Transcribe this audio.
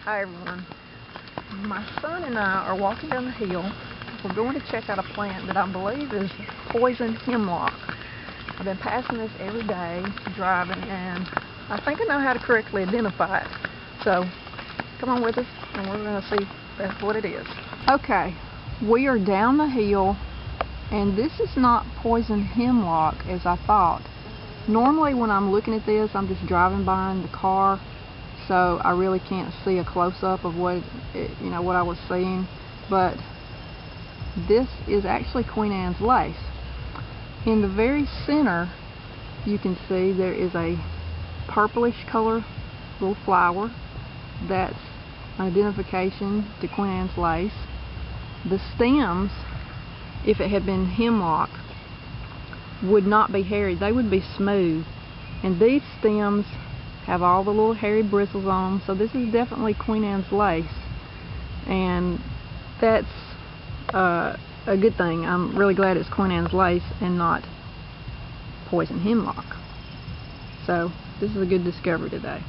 Hi everyone. My son and I are walking down the hill. We're going to check out a plant that I believe is poison hemlock. I've been passing this every day driving, and I think I know how to correctly identify it. So come on with us and we're going to see that's what it is. Okay, we are down the hill, and this is not poison hemlock as I thought. Normally when I'm looking at this, I'm just driving by in the car, so I really can't see a close-up of what I was seeing. But this is actually Queen Anne's lace. In the very center, you can see there is a purplish color little flower. That's an identification to Queen Anne's lace. The stems, if it had been hemlock, would not be hairy. They would be smooth. And these stems have all the little hairy bristles on them, so this is definitely Queen Anne's lace, and that's a good thing. I'm really glad it's Queen Anne's lace and not poison hemlock. So this is a good discovery today.